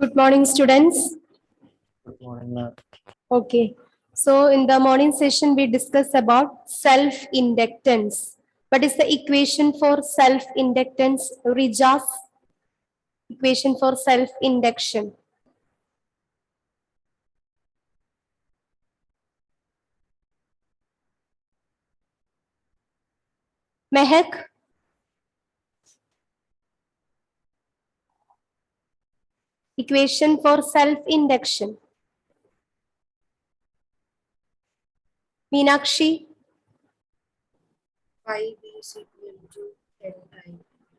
Good morning, students. Good morning, ma'am. Okay. So in the morning session, we discussed about self-inductance. What is the equation for self-inductance? Rija's equation for self-induction. Mehak? Equation for self-induction. Meenakshi? Phi is equal to Li.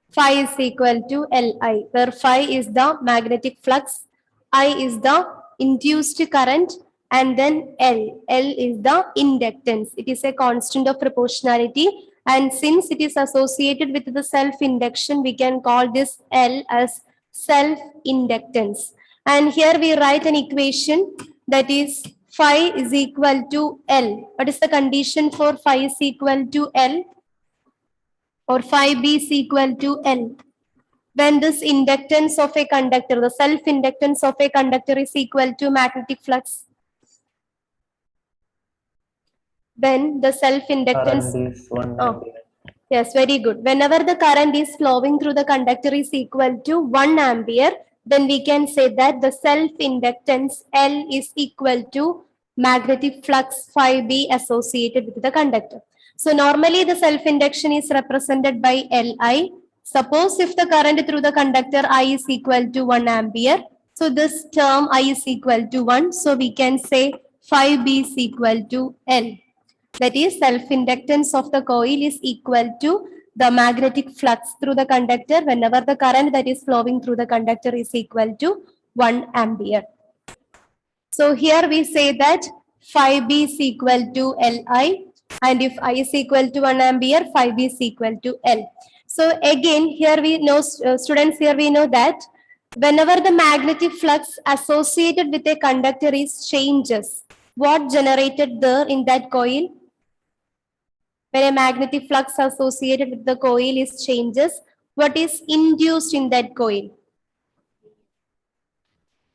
Phi is equal to Li, where phi is the magnetic flux, I is the induced current, and then L is the inductance. It is a constant of proportionality, and since it is associated with the self-induction, we can call this L as self-inductance. And here we write an equation that is phi is equal to L. What is the condition for phi is equal to L? Or phi b is equal to L. When this inductance of a conductor, the self-inductance of a conductor is equal to magnetic flux. When the self-inductance... Current is 1 Oh, ampere. yes, very good. Whenever the current is flowing through the conductor is equal to 1 ampere, then we can say that the self-inductance L is equal to magnetic flux phi b associated with the conductor. So normally the self-induction is represented by Li. Suppose if the current through the conductor I is equal to 1 ampere, so this term I is equal to 1, so we can say phi b is equal to L. That is, self-inductance of the coil is equal to the magnetic flux through the conductor whenever the current that is flowing through the conductor is equal to 1 ampere. So here we say that phi b is equal to Li, and if I is equal to 1 ampere, phi b is equal to L. So again, here we know, students, here we know that whenever the magnetic flux associated with a conductor is changes, what generated there in that coil? When a magnetic flux associated with the coil is changes, what is induced in that coil?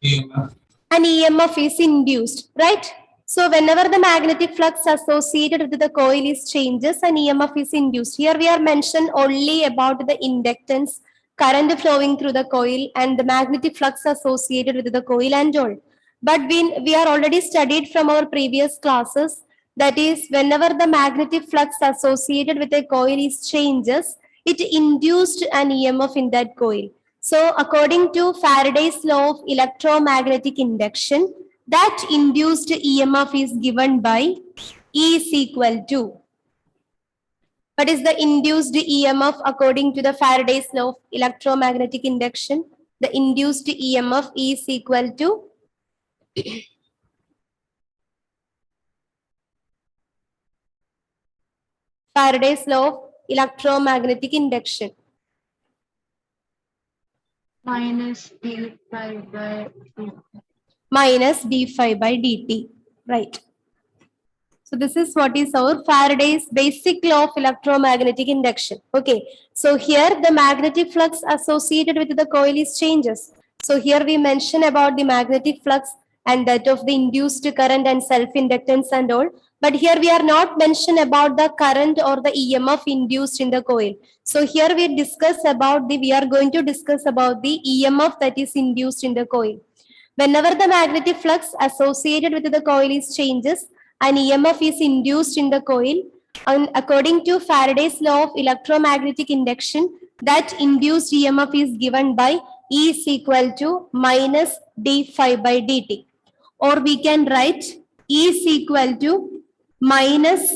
EMF. An EMF is induced, right? So whenever the magnetic flux associated with the coil is changes, an EMF is induced. Here we are mentioned only about the inductance, current flowing through the coil, and the magnetic flux associated with the coil and all. But we are already studied from our previous classes, that is, whenever the magnetic flux associated with a coil is changes, it induced an EMF in that coil. So according to Faraday's law of electromagnetic induction, that induced EMF is given by E is equal to. What is the induced EMF according to the Faraday's law of electromagnetic induction? The induced EMF is equal to Faraday's law of electromagnetic induction. Minus d phi by d. Minus d phi by dt. Right. So this is what is our Faraday's basic law of electromagnetic induction. Okay. So here the magnetic flux associated with the coil is changes. So here we mention about the magnetic flux and that of the induced current and self-inductance and all. But here we are not mention about the current or the EMF induced in the coil. So here we are going to discuss about the EMF that is induced in the coil. Whenever the magnetic flux associated with the coil is changes, an EMF is induced in the coil. And according to Faraday's law of electromagnetic induction, that induced EMF is given by E is equal to minus d phi by dt. Or we can write E is equal to minus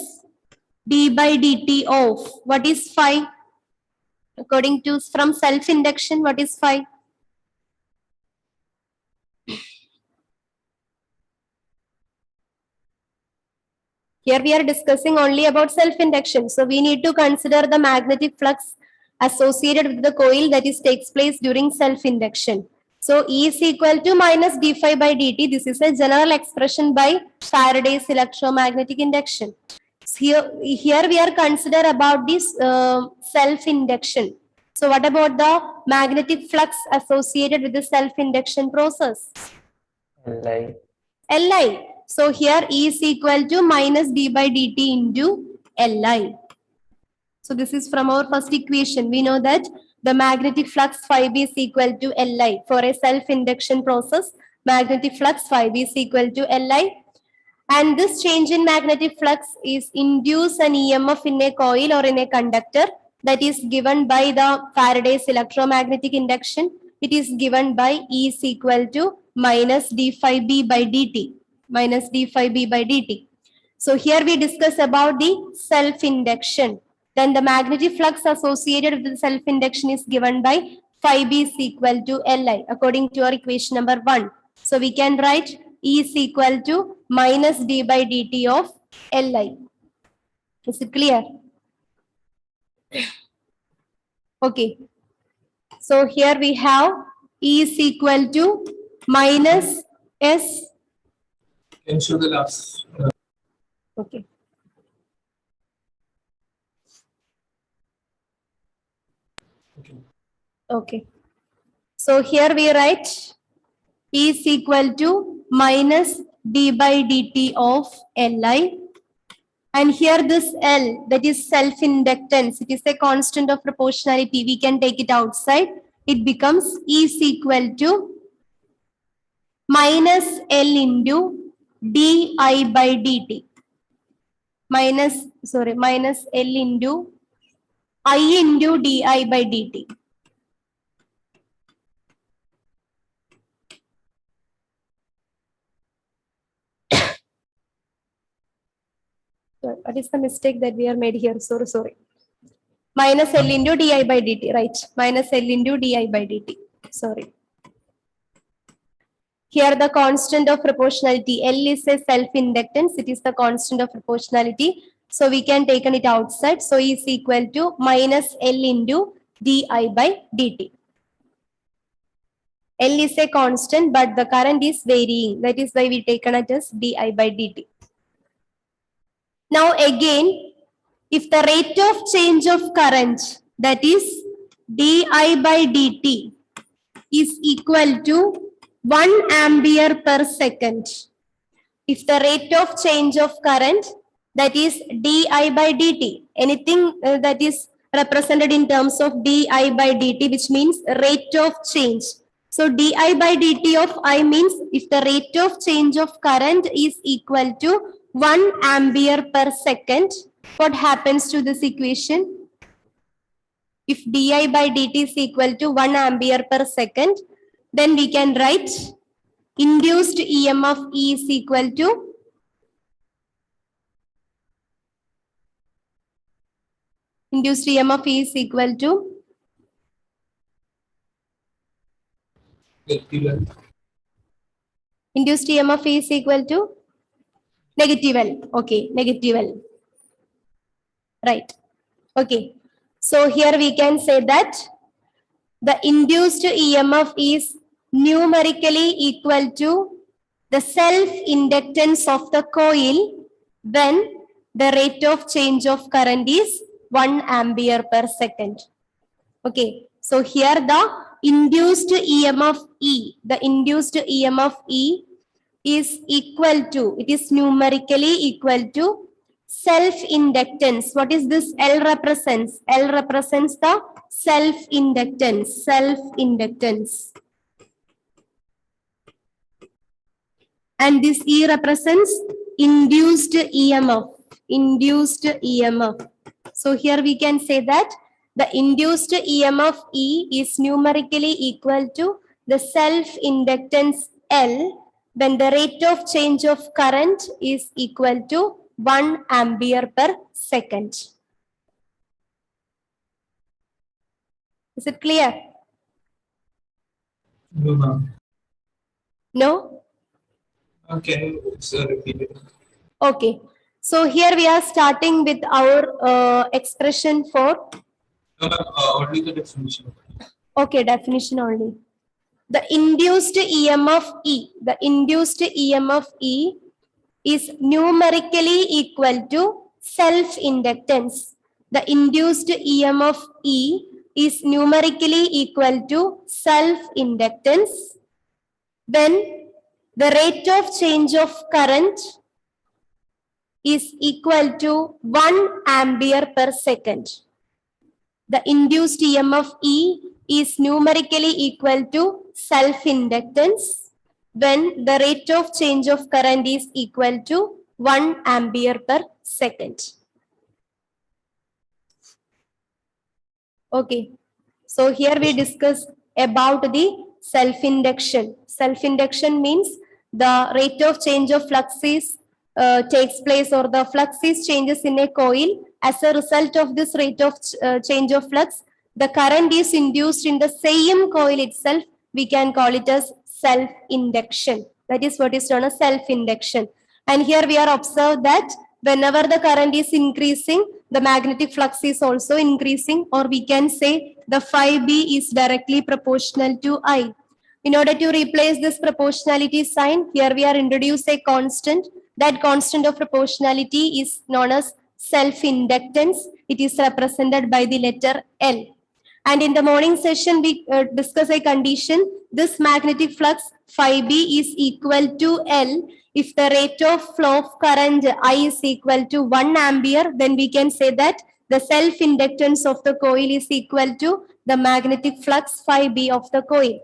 d by dt of what is phi? According to from self-induction, what is phi? Here we are discussing only about self-induction. So we need to consider the magnetic flux associated with the coil that is takes place during self-induction. So E is equal to minus d phi by dt. This is a general expression by Faraday's electromagnetic induction. So here we are consider about this self-induction. So what about the magnetic flux associated with the self-induction process? Li. Li. So here E is equal to minus d by dt into Li. So this is from our first equation. We know that the magnetic flux phi b is equal to Li. For a self-induction process, magnetic flux phi b is equal to Li. And this change in magnetic flux is induce an EMF in a coil or in a conductor that is given by the Faraday's electromagnetic induction. It is given by E is equal to minus d phi b by dt. Minus d phi b by dt. So here we discuss about the self-induction. Then the magnetic flux associated with the self-induction is given by phi b is equal to Li according to our equation number 1. So we can write E is equal to minus d by dt of Li. Is it clear? Okay. So here we have E is equal to minus S. Can show the last. Okay. Okay. Okay. So here we write E is equal to minus d by dt of Li. And here this L, that is self-inductance, it is a constant of proportionality. We can take it outside. It becomes E is equal to minus L into di by dt. Minus L into I into di by dt. What is the mistake that we are made here? Sorry. Minus L into di by dt, right? Minus L into di by dt. Sorry. Here the constant of proportionality, L is a self-inductance. It is the constant of proportionality. So we can take it outside. So E is equal to minus L into di by dt. L is a constant, but the current is varying. That is why we taken it as di by dt. Now again, if the rate of change of current, that is di by dt, is equal to 1 ampere per second. If the rate of change of current, that is di by dt, anything that is represented in terms of di by dt, which means rate of change. So di by dt of I means if the rate of change of current is equal to 1 ampere per second, what happens to this equation? If di by dt is equal to 1 ampere per second, then we can write induced EMF E is equal to induced EMF E is equal to induced EMF E is equal to negative L. Okay, negative L. Right. Okay. So here we can say that the induced EMF is numerically equal to the self-inductance of the coil when the rate of change of current is 1 ampere per second. Okay, so here the induced EMF E, is equal to, it is numerically equal to self-inductance. What is this L represents? L represents the self-inductance. And this E represents induced EMF. So here we can say that the induced EMF E is numerically equal to the self-inductance L when the rate of change of current is equal to 1 ampere per second. Is it clear? No, ma'am. No? Can you repeat it? Okay. So here we are starting with our expression for. No, ma'am. Only the definition. Okay, definition only. The induced EMF E is numerically equal to self-inductance. The induced EMF E is numerically equal to self-inductance when the rate of change of current is equal to 1 ampere per second. The induced EMF E is numerically equal to self-inductance when the rate of change of current is equal to 1 ampere per second. Okay, so here we discuss about the self-induction. Self-induction means the rate of change of flux is takes place, or the flux is changes in a coil. As a result of this rate of change of flux, the current is induced in the same coil itself. We can call it as self-induction. That is what is known as self-induction. And here we are observed that whenever the current is increasing, the magnetic flux is also increasing, or we can say the phi B is directly proportional to I. In order to replace this proportionality sign, here we are introduce a constant. That constant of proportionality is known as self-inductance. It is represented by the letter L. And in the morning session, we discuss a condition. This magnetic flux phi B is equal to L. If the rate of flow of current I is equal to 1 ampere, then we can say that the self-inductance of the coil is equal to the magnetic flux phi B of the coil.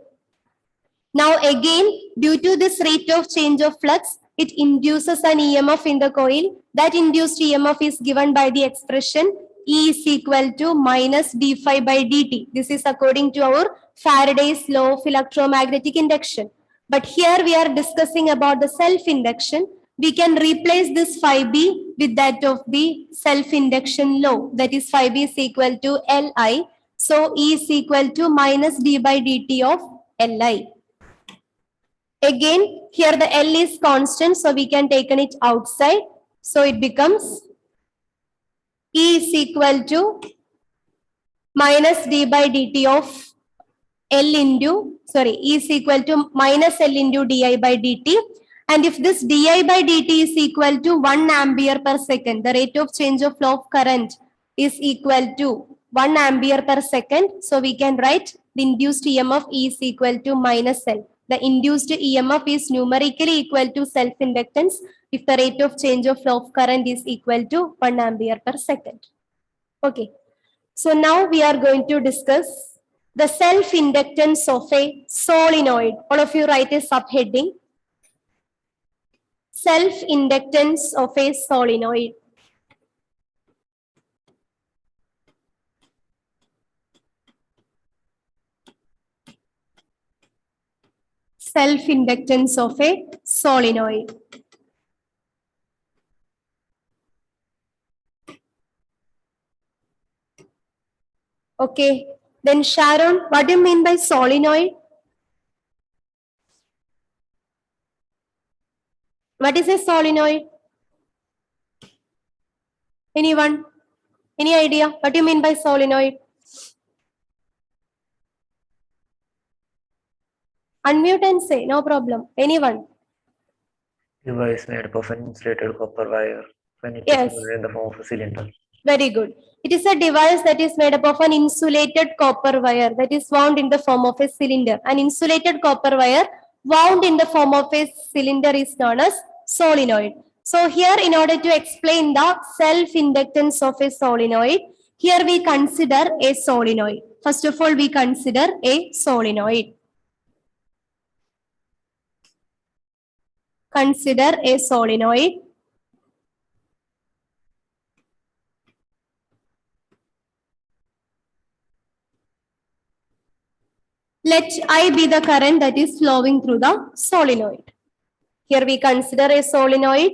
Now again, due to this rate of change of flux, it induces an EMF in the coil. That induced EMF is given by the expression E is equal to minus d phi by dt. This is according to our Faraday's law of electromagnetic induction. But here we are discussing about the self-induction. We can replace this phi B with that of the self-induction law. That is phi B is equal to Li. So E is equal to minus d by dt of Li. Again, here the L is constant, so we can take it outside. So it becomes E is equal to minus d by dt of L into, E is equal to minus L into di by dt. And if this di by dt is equal to 1 ampere per second, the rate of change of flow of current is equal to 1 ampere per second. So we can write the induced EMF E is equal to minus L. The induced EMF is numerically equal to self-inductance if the rate of change of flow of current is equal to 1 ampere per second. Okay. So now we are going to discuss the self-inductance of a solenoid. All of you write a subheading. Self-inductance of a solenoid. Self-inductance of a solenoid. Okay, then Sharon, what do you mean by solenoid? What is a solenoid? Anyone? Any idea? What do you mean by solenoid? Unmute and say, no problem. Anyone? Device made up of an insulated copper wire when it Yes. is in the form of a cylinder. Very good. It is a device that is made up of an insulated copper wire that is wound in the form of a cylinder. An insulated copper wire wound in the form of a cylinder is known as solenoid. So here, in order to explain the self-inductance of a solenoid, here we consider a solenoid. First of all, we consider a solenoid. Consider a solenoid. Let I be the current that is flowing through the solenoid. Here we consider a solenoid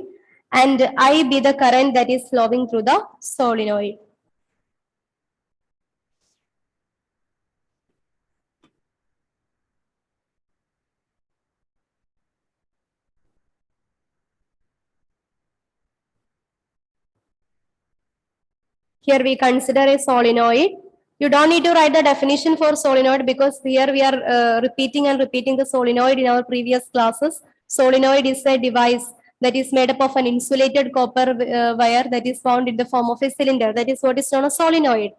and I be the current that is flowing through the solenoid. Here we consider a solenoid. You don't need to write the definition for solenoid because here we are repeating the solenoid in our previous classes. Solenoid is a device that is made up of an insulated copper wire that is wound in the form of a cylinder. That is what is known as solenoid.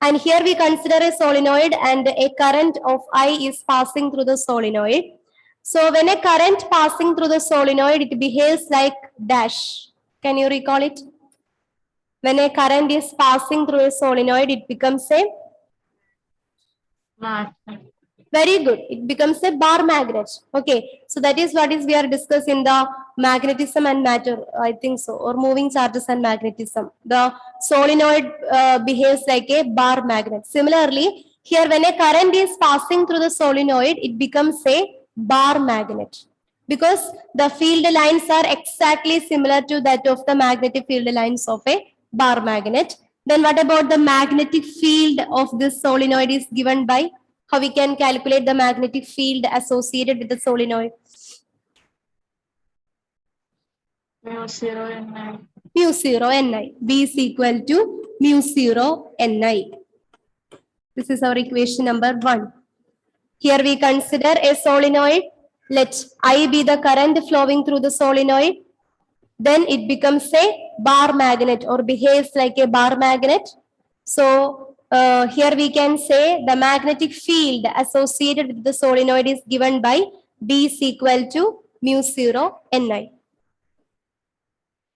And here we consider a solenoid and a current of I is passing through the solenoid. So when a current passing through the solenoid, it behaves like dash. Can you recall it? When a current is passing through a solenoid, it becomes a, magnet. very good, it becomes a bar magnet. Okay, so that is what is we are discussing the magnetism and matter, I think so, or moving charges and magnetism. The solenoid behaves like a bar magnet. Similarly, here when a current is passing through the solenoid, it becomes a bar magnet because the field lines are exactly similar to that of the magnetic field lines of a bar magnet. Then what about the magnetic field of this solenoid is given by, how we can calculate the magnetic field associated with the solenoid? Mu 0 Ni. Mu 0 Ni. B is equal to mu 0 Ni. This is our equation number 1. Here we consider a solenoid. Let I be the current flowing through the solenoid. Then it becomes a bar magnet or behaves like a bar magnet. So here we can say the magnetic field associated with the solenoid is given by B is equal to mu 0 Ni.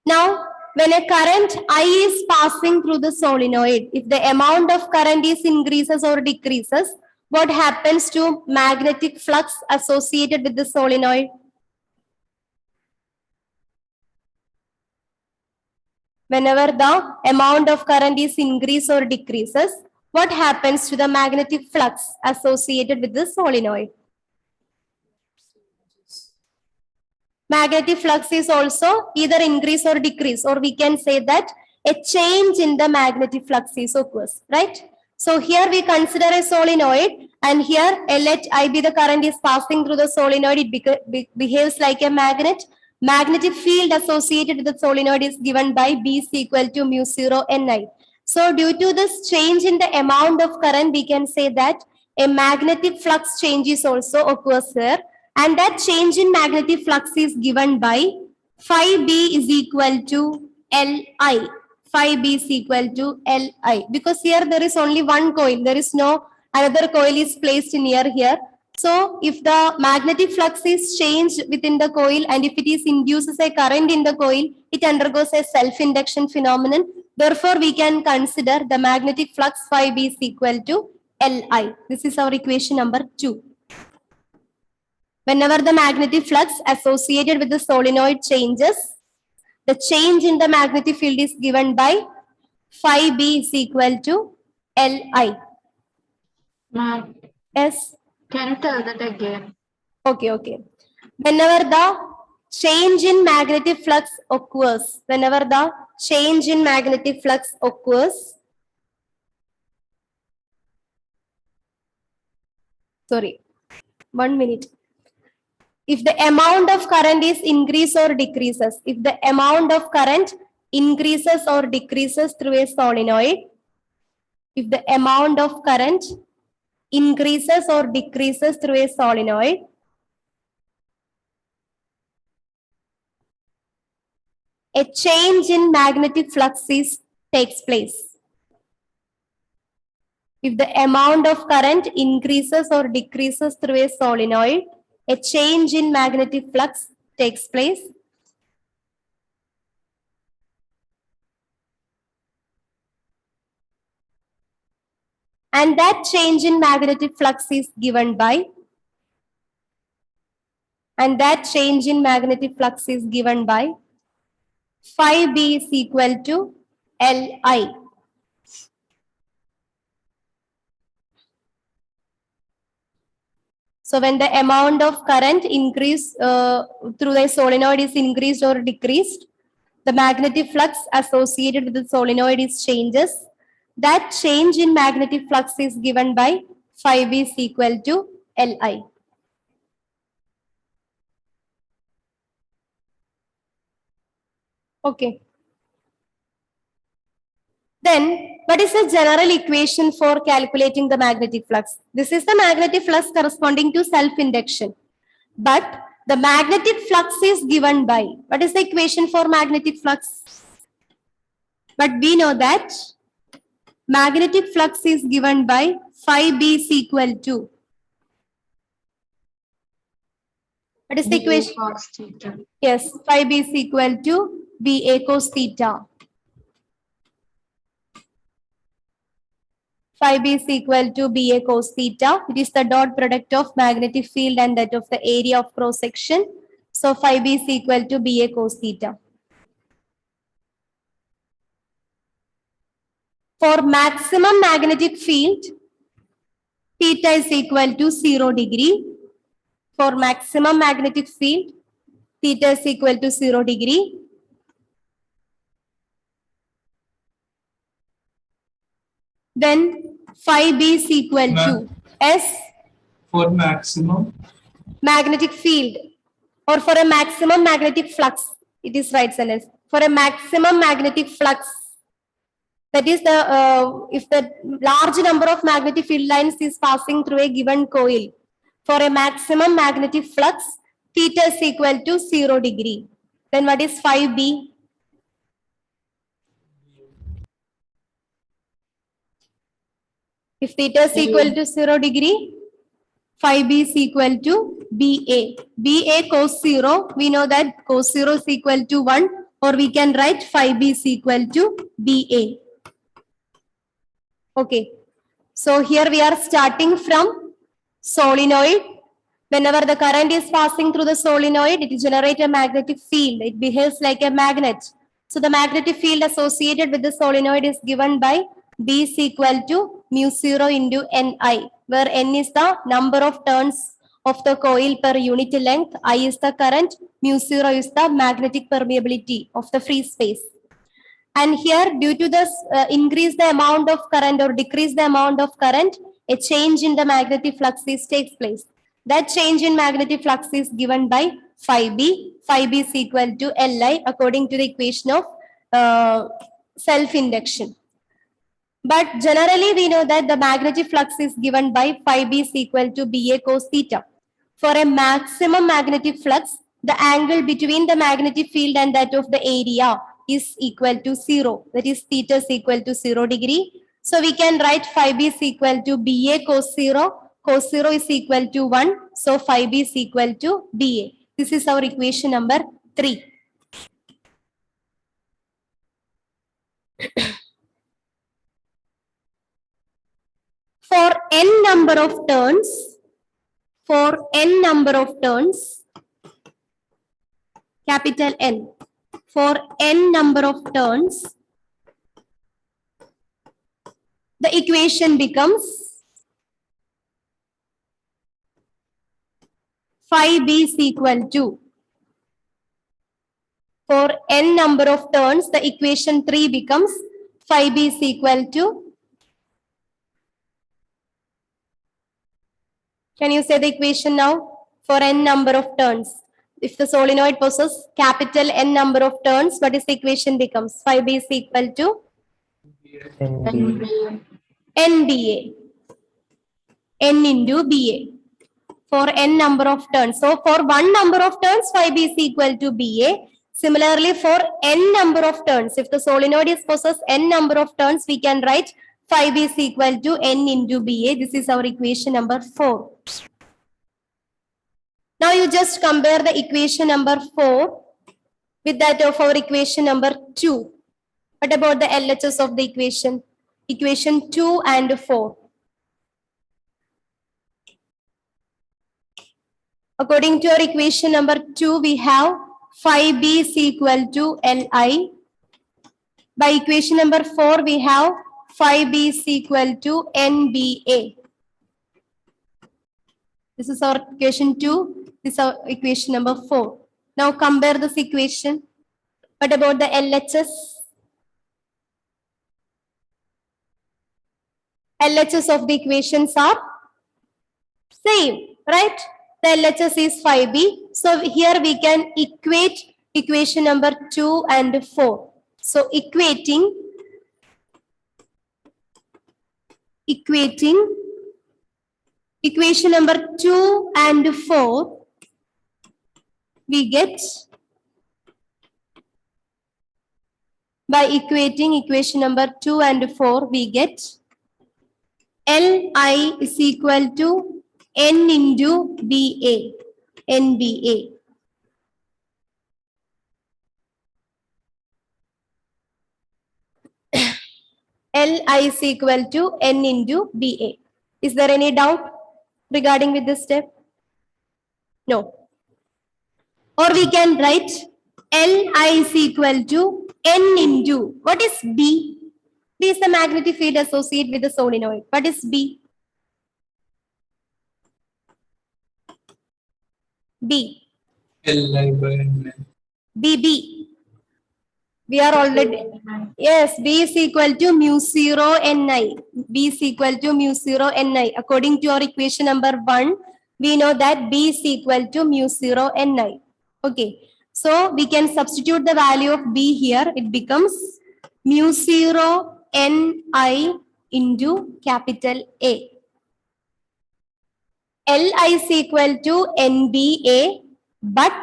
Now, when a current I is passing through the solenoid, if the amount of current is increases or decreases, what happens to magnetic flux associated with the solenoid? Whenever the amount of current is increase or decreases, what happens to the magnetic flux associated with the solenoid? Magnetic flux is also either increase or decrease, or we can say that a change in the magnetic flux is occurs, right? So here we consider a solenoid, and here let I be the current is passing through the solenoid, it behaves like a magnet. Magnetic field associated with the solenoid is given by B is equal to mu 0 Ni. So due to this change in the amount of current, we can say that a magnetic flux change is also occurs here. And that change in magnetic flux is given by phi B is equal to Li. Phi B is equal to Li. Because here there is only one coil. There is no another coil is placed near here. So if the magnetic flux is changed within the coil and if it is induces a current in the coil, it undergoes a self-induction phenomenon. Therefore, we can consider the magnetic flux phi B is equal to Li. This is our equation number 2. Whenever the magnetic flux associated with the solenoid changes, the change in the magnetic field is given by phi B is equal to Li. Ma'am, Yes. can you tell that again? Okay. Whenever the change in magnetic flux occurs, sorry, 1 minute. If the amount of current is increase or decreases, if the amount of current increases or decreases through a solenoid, if the amount of current increases or decreases through a solenoid, a change in magnetic flux takes place. If the amount of current increases or decreases through a solenoid, a change in magnetic flux takes place. And that change in magnetic flux is given by, phi B is equal to Li. So when the amount of current increase through the solenoid is increased or decreased, the magnetic flux associated with the solenoid is changes. That change in magnetic flux is given by phi B is equal to Li. Okay. Then, what is the general equation for calculating the magnetic flux? This is the magnetic flux corresponding to self-induction. But the magnetic flux is given by, what is the equation for magnetic flux? But we know that magnetic flux is given by phi b is equal to. What is the BA equation? cos theta. Yes, phi b is equal to BA cos theta. Phi b is equal to BA cos theta. It is the dot product of magnetic field and that of the area of cross section. So phi b is equal to BA cos theta. For maximum magnetic field, theta is equal to 0 degree. For maximum magnetic field, theta is equal to 0 degree. Then phi b is equal to S For maximum, magnetic field, or for a maximum magnetic flux. It is right sentence. For a maximum magnetic flux, that is the if the large number of magnetic field lines is passing through a given coil. For a maximum magnetic flux, theta is equal to 0 degree. Then what is phi b? If theta is equal to 0 degree, phi b is equal to BA. BA cos 0, we know that cos 0 is equal to 1, or we can write phi b is equal to BA. Okay. So here we are starting from solenoid. Whenever the current is passing through the solenoid, it generates a magnetic field. It behaves like a magnet. So the magnetic field associated with the solenoid is given by B is equal to mu 0 into Ni, where N is the number of turns of the coil per unit length, I is the current, mu 0 is the magnetic permeability of the free space. And here, due to this increase the amount of current or decrease the amount of current, a change in the magnetic flux takes place. That change in magnetic flux is given by phi b. Phi b is equal to Li according to the equation of self-induction. But generally, we know that the magnetic flux is given by phi b is equal to BA cos theta. For a maximum magnetic flux, the angle between the magnetic field and that of the area is equal to 0. That is, theta is equal to 0 degree. So we can write phi b is equal to BA cos 0. Cos 0 is equal to 1. So phi b is equal to BA. This is our equation number 3. For n number of turns, capital N, for n number of turns, the equation becomes phi b is equal to, for n number of turns, the equation 3 becomes phi b is equal to, can you say the equation now? For n number of turns. If the solenoid possesses capital N number of turns, what is the equation becomes? Phi b is equal to NBA. NBA. N into BA. For n number of turns. So for one number of turns, phi b is equal to BA. Similarly, for n number of turns, if the solenoid is possesses n number of turns, we can write phi b is equal to N into BA. This is our equation number 4. Now you just compare the equation number 4 with that of our equation number 2. What about the LHS of the equation? Equation 2 and 4. According to our equation number 2, we have phi b is equal to Li. By equation number 4, we have phi b is equal to NBA. This is our equation 2. This is our equation number 4. Now compare this equation. What about the LHS? LHS of the equations are same, right? The LHS is phi b. So here we can equate equation number 2 and 4. So equating equation number 2 and 4, we get By equating equation number 2 and 4, we get Li is equal to N into Ba, NBA. Li is equal to N into Ba. Is there any doubt regarding with this step? No. Or we can write Li is equal to N into, what is B? B is the magnetic field associated with the solenoid. What is B? B. Li by N. BB. We are already, yes, B is equal to mu 0 Ni. B is equal to mu 0 Ni. According to your equation number 1, we know that B is equal to mu 0 Ni. Okay, so we can substitute the value of B here. It becomes mu 0 Ni into capital A. Li is equal to NBA, but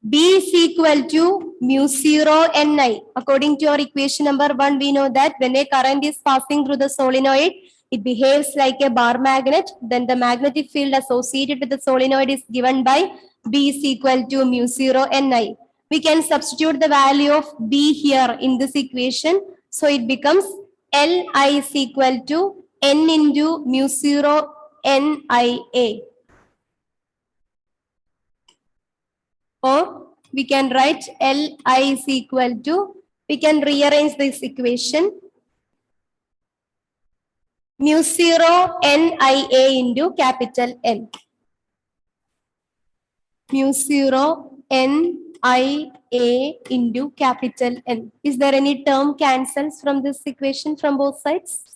B is equal to mu 0 Ni. According to your equation number 1, we know that when a current is passing through the solenoid, it behaves like a bar magnet. Then the magnetic field associated with the solenoid is given by B is equal to mu 0 Ni. We can substitute the value of B here in this equation. So it becomes Li is equal to N into mu 0 Nia. Or we can write Li is equal to, we can rearrange this equation, mu 0 Nia into capital N. Mu 0 Nia into capital N. Is there any term cancels from this equation from both sides?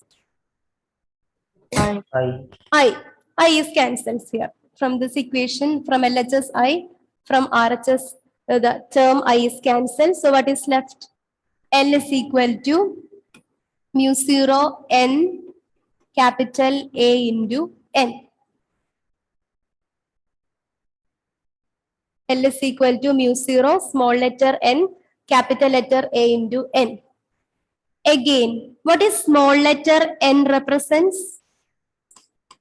I, I is cancels here. From this equation, from LHS I, from RHS, the term I is cancelled. So what is left? L is equal to mu 0 N capital A into N. L is equal to mu 0 small letter n capital letter A into N. Again, what is small letter n represents?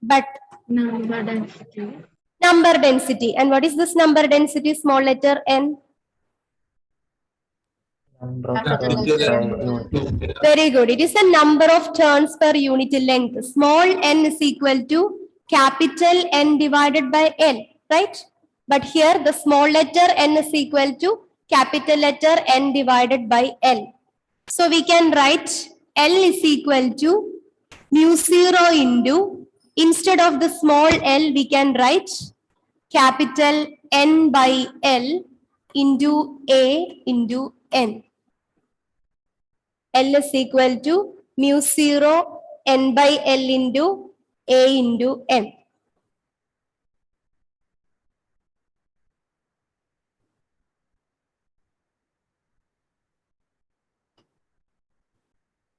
But number density. number density. And what is this number density, small letter n? Number of Capital turns letter per unit. Very good. It is the number of turns per unit length. Small n is equal to capital N divided by L, right? But here the small letter n is equal to capital letter N divided by L. So we can write L is equal to mu 0 into, instead of the small l, we can write capital N by L into A into N. L is equal to mu 0 N by L into A into N.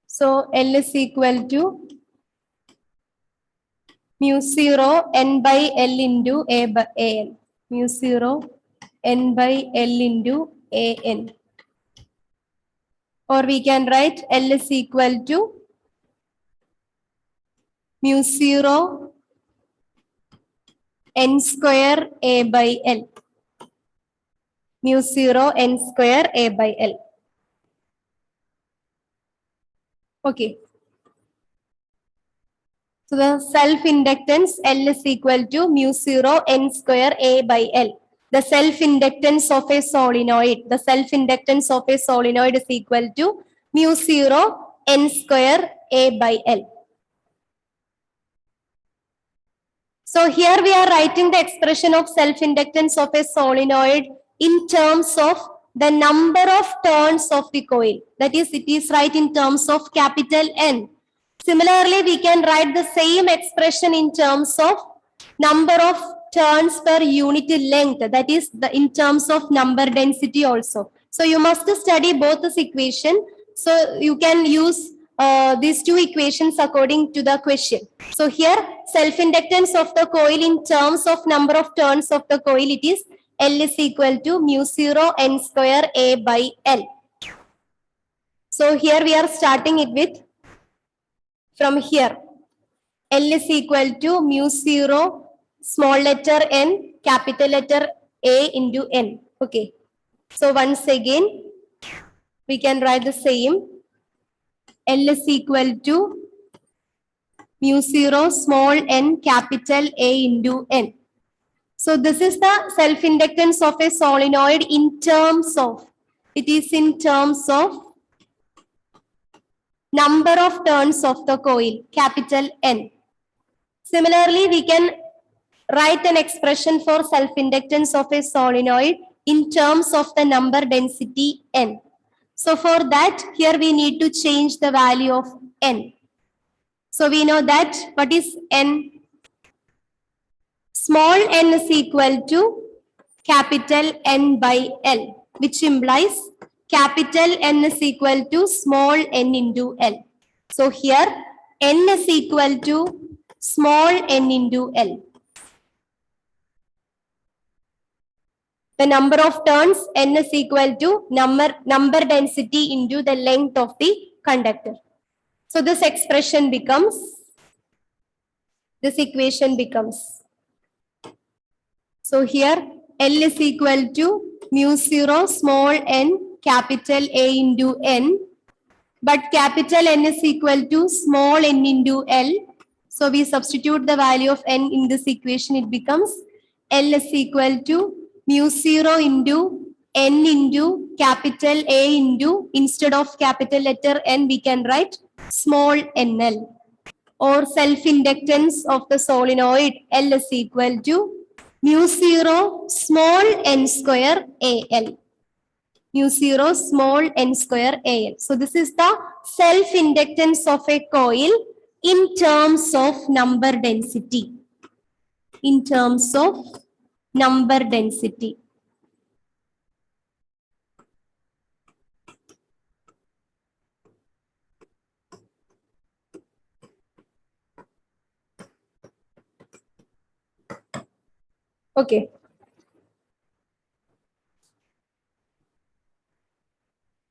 So L is equal to mu 0 N by L into A by An. Mu 0 N by L into An. Or we can write L is equal to mu 0 N square A by L. Mu 0 N square A by L. Okay. So the self-inductance L is equal to mu 0 N square A by L. The self-inductance of a solenoid, is equal to mu 0 N square A by L. So here we are writing the expression of self-inductance of a solenoid in terms of the number of turns of the coil. That is, it is right in terms of capital N. Similarly, we can write the same expression in terms of number of turns per unit length. That is, in terms of number density also. So you must study both this equation. So you can use these two equations according to the question. So here, self-inductance of the coil in terms of number of turns of the coil, it is L is equal to mu 0 N square A by L. So here we are starting it with from here. L is equal to mu 0, small letter n, capital letter A into n. Okay. So once again, we can write the same. L is equal to mu 0, small n, capital A into n. So this is the self-inductance of a solenoid in terms of, it is in terms of number of turns of the coil, capital N. Similarly, we can write an expression for self-inductance of a solenoid in terms of the number density N. So for that, here we need to change the value of N. So we know that what is N? Small n is equal to capital N by L, which implies capital N is equal to small n into L. So here n is equal to small n into L. The number of turns n is equal to number density into the length of the conductor. So this expression becomes, this equation becomes. So here L is equal to mu 0 small n capital A into n, but capital N is equal to small n into L. So we substitute the value of n in this equation, it becomes L is equal to mu 0 into n into capital A into, instead of capital letter N we can write small nl, or self-inductance of the solenoid L is equal to mu 0 small n square AL. Mu 0 small n square AL. So this is the self-inductance of a coil in terms of number density. In terms of number density. Okay.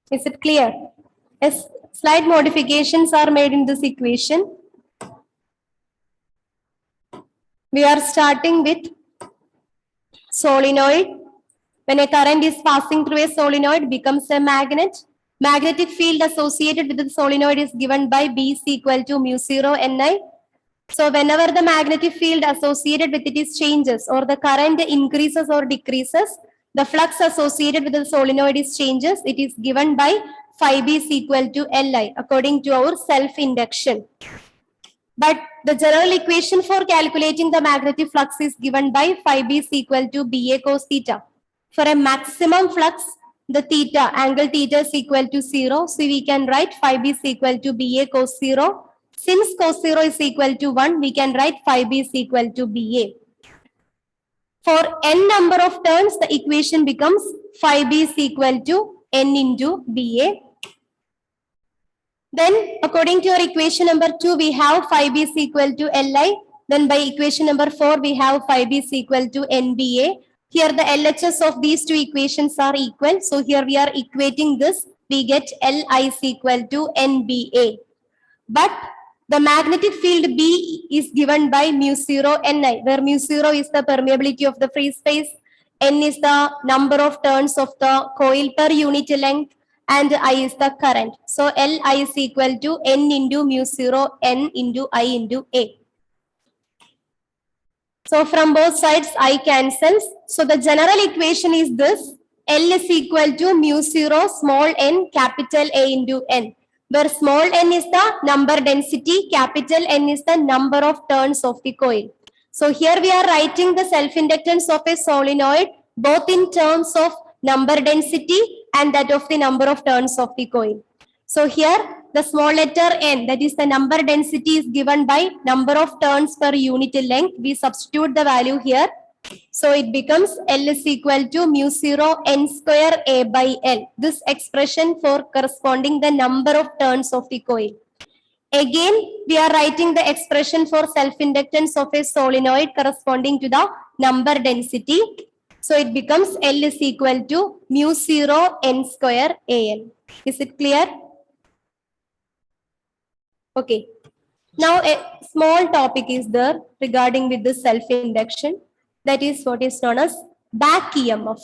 Is it clear? Yes, slight modifications are made in this equation. We are starting with solenoid. When a current is passing through a solenoid, it becomes a magnet. Magnetic field associated with the solenoid is given by B is equal to mu 0 Ni. So whenever the magnetic field associated with it is changes, or the current increases or decreases, the flux associated with the solenoid is changes, it is given by phi B is equal to Li according to our self-induction. But the general equation for calculating the magnetic flux is given by phi B is equal to Ba cos theta. For a maximum flux, the theta, angle theta is equal to 0. So we can write phi B is equal to Ba cos 0. Since cos 0 is equal to 1, we can write phi B is equal to Ba. For n number of turns, the equation becomes phi B is equal to n into Ba. Then, according to your equation number 2, we have phi B is equal to Li. Then by equation number 4, we have phi B is equal to Nba. Here the LHS of these two equations are equal. So here we are equating this. We get Li is equal to Nba. But the magnetic field B is given by mu 0 Ni, where mu 0 is the permeability of the free space, N is the number of turns of the coil per unit length, and I is the current. So Li is equal to N into mu 0 N into I into A. So from both sides I cancels. So the general equation is this: L is equal to mu 0 small n capital A into N, where small n is the number density, capital N is the number of turns of the coil. So here we are writing the self-inductance of a solenoid both in terms of number density and that of the number of turns of the coil. So here the small letter n, that is the number density, is given by number of turns per unit length. We substitute the value here. So it becomes L is equal to mu 0 n square A by L. This expression for corresponding the number of turns of the coil. Again, we are writing the expression for self-inductance of a solenoid corresponding to the number density. So it becomes L is equal to mu 0 n square AL. Is it clear? Okay. Now a small topic is there regarding with the self-induction. That is what is known as back EMF.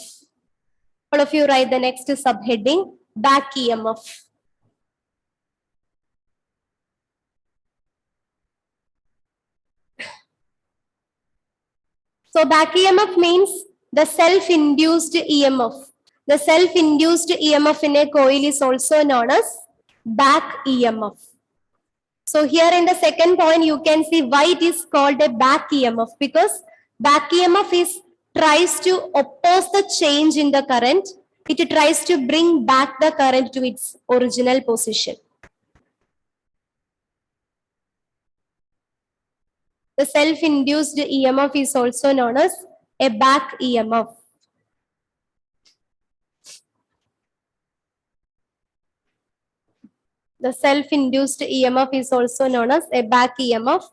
All of you write the next subheading, back EMF. So back EMF means the self-induced EMF. The self-induced EMF in a coil is also known as back EMF. So here in the second point, you can see why it is called a back EMF, because back EMF is tries to oppose the change in the current. It tries to bring back the current to its original position. The self-induced EMF is also known as a back EMF. The self-induced EMF is also known as a back EMF.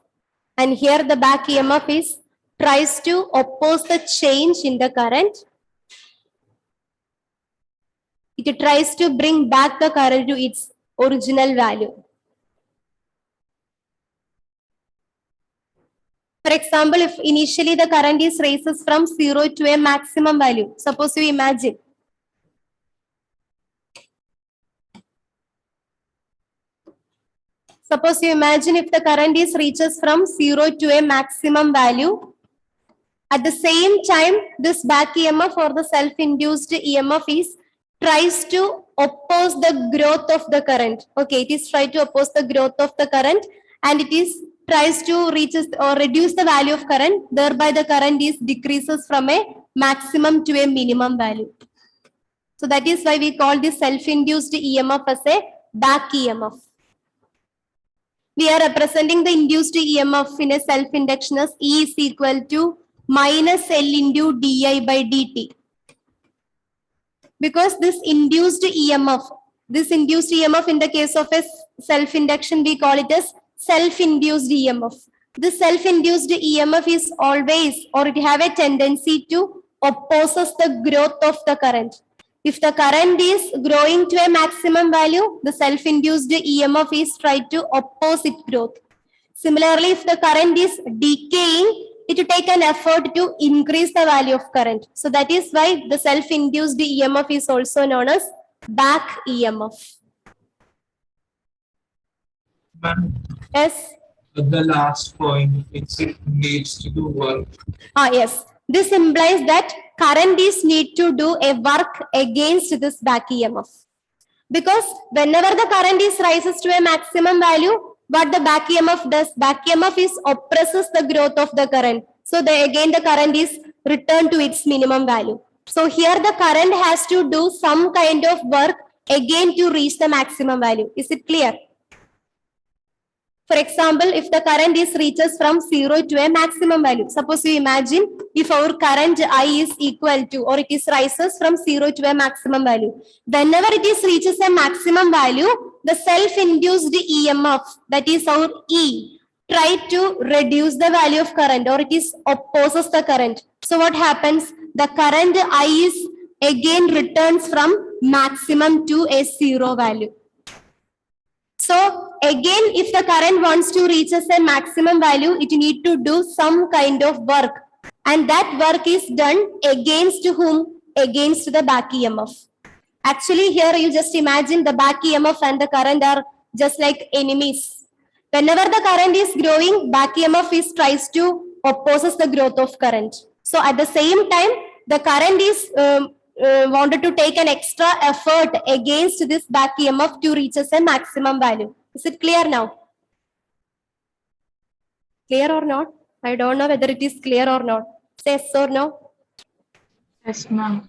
And here the back EMF is tries to oppose the change in the current. It tries to bring back the current to its original value. For example, if initially the current is raises from 0 to a maximum value, suppose you imagine. Suppose you imagine if the current is reaches from 0 to a maximum value. At the same time, this back EMF or the self-induced EMF is tries to oppose the growth of the current. Okay, it is try to oppose the growth of the current, and it is tries to reaches or reduce the value of current. Thereby, the current is decreases from a maximum to a minimum value. So that is why we call this self-induced EMF as a back EMF. We are representing the induced EMF in a self-induction as E is equal to minus L into di by dt. Because this induced EMF in the case of a self-induction, we call it as self-induced EMF. This self-induced EMF is always, or it have a tendency to opposes the growth of the current. If the current is growing to a maximum value, the self-induced EMF is try to oppose its growth. Similarly, if the current is decaying, it will take an effort to increase the value of current. So that is why the self-induced EMF is also known as back EMF. Ma'am, Yes. the last point, it needs to do work. Yes. This implies that current is need to do a work against this back EMF. Because whenever the current is rises to a maximum value, what the back EMF does? Back EMF is oppresses the growth of the current. So again the current is returned to its minimum value. So here the current has to do some kind of work again to reach the maximum value. Is it clear? For example, if the current is reaches from 0 to a maximum value, suppose you imagine if our current I is equal to, or it is rises from 0 to a maximum value. Whenever it is reaches a maximum value, the self-induced EMF, that is our E, try to reduce the value of current, or it is opposes the current. So what happens? The current I is again returns from maximum to a 0 value. So again, if the current wants to reach a maximum value, it need to do some kind of work. And that work is done against whom? Against the back EMF. Actually, here you just imagine the back EMF and the current are just like enemies. Whenever the current is growing, back EMF is tries to opposes the growth of current. So at the same time, the current is wanted to take an extra effort against this back EMF to reach a maximum value. Is it clear now? Clear or not? I don't know whether it is clear or not. Say yes or no. Yes, ma'am.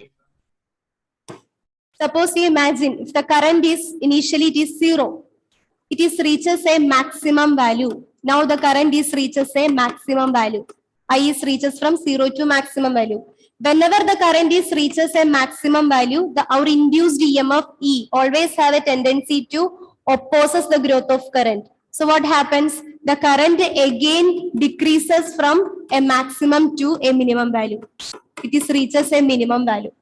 Suppose you imagine if the current is initially it is 0, it is reaches a maximum value. Now the current is reaches a maximum value. I is reaches from 0 to maximum value. Whenever the current is reaches a maximum value, our induced EMF E always have a tendency to opposes the growth of current. So what happens? The current again decreases from a maximum to a minimum value. It is reaches a minimum value.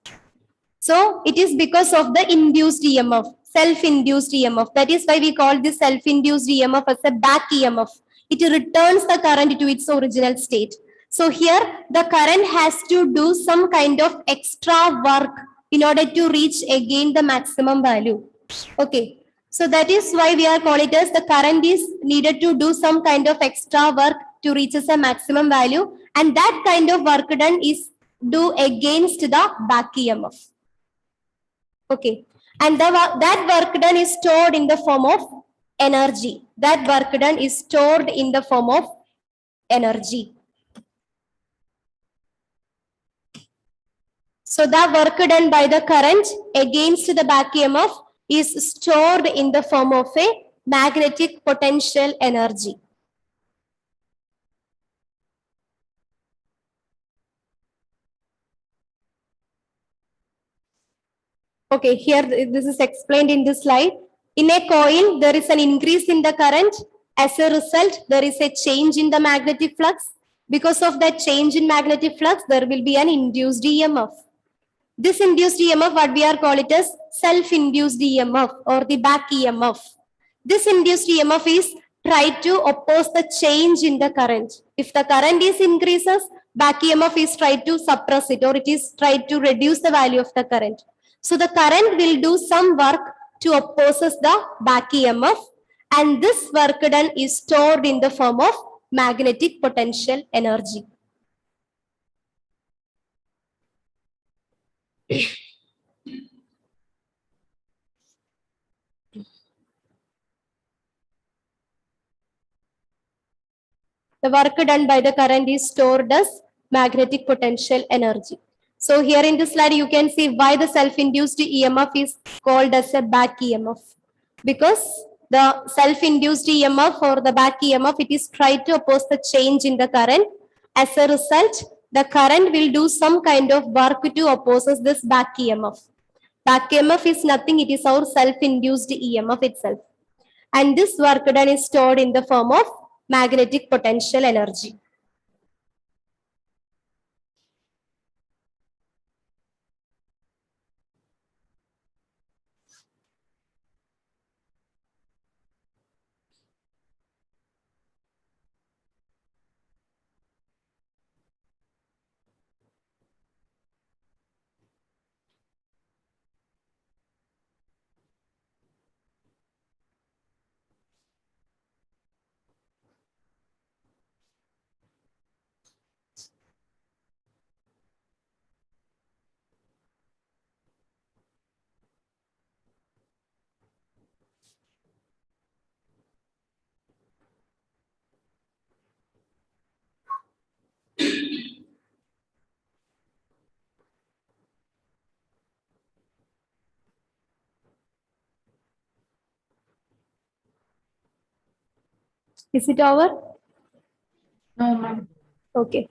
So it is because of the induced EMF. self-induced EMF. That is why we call this self-induced EMF as a back EMF. It returns the current to its original state. So here the current has to do some kind of extra work in order to reach again the maximum value. Okay. So that is why we are calling it as the current is needed to do some kind of extra work to reach a maximum value, and that kind of work done is do against the back EMF. Okay. And that work done is stored in the form of energy. That work done is stored in the form of energy. So the work done by the current against the back EMF is stored in the form of a magnetic potential energy. Okay, here this is explained in this slide. In a coil, there is an increase in the current. As a result, there is a change in the magnetic flux. Because of that change in magnetic flux, there will be an induced EMF. This induced EMF, what we are calling it as self-induced EMF or the back EMF. This induced EMF is try to oppose the change in the current. If the current is increases, back EMF is try to suppress it, or it is try to reduce the value of the current. So the current will do some work to opposes the back EMF, and this work done is stored in the form of magnetic potential energy. The work done by the current is stored as magnetic potential energy. So here in this slide, you can see why the self-induced EMF is called as a back EMF. Because the self-induced EMF or the back EMF, it is tried to oppose the change in the current. As a result, the current will do some kind of work to opposes this back EMF. Back EMF is nothing, it is our self-induced EMF itself. And this work done is stored in the form of magnetic potential energy. Is it over? No, ma'am. Okay.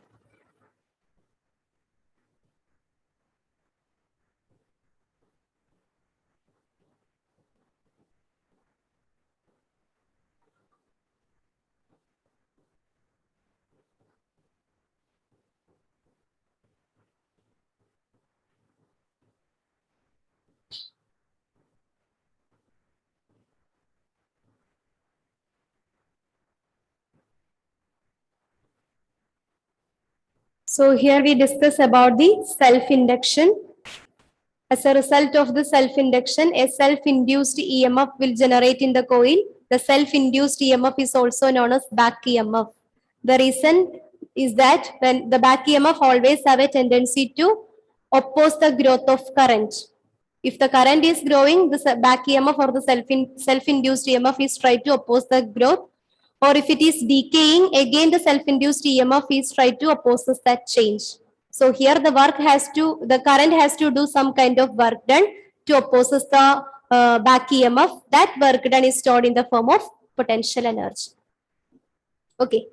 So here we discuss about the self-induction. As a result of the self-induction, a self-induced EMF will generate in the coil. The self-induced EMF is also known as back EMF. The reason is that when the back EMF always have a tendency to oppose the growth of current. If the current is growing, the back EMF or the self-induced EMF is try to oppose the growth. Or if it is decaying, again the self-induced EMF is try to oppose that change. So here the current has to do some kind of work done to opposes the back EMF. That work done is stored in the form of potential energy. Okay.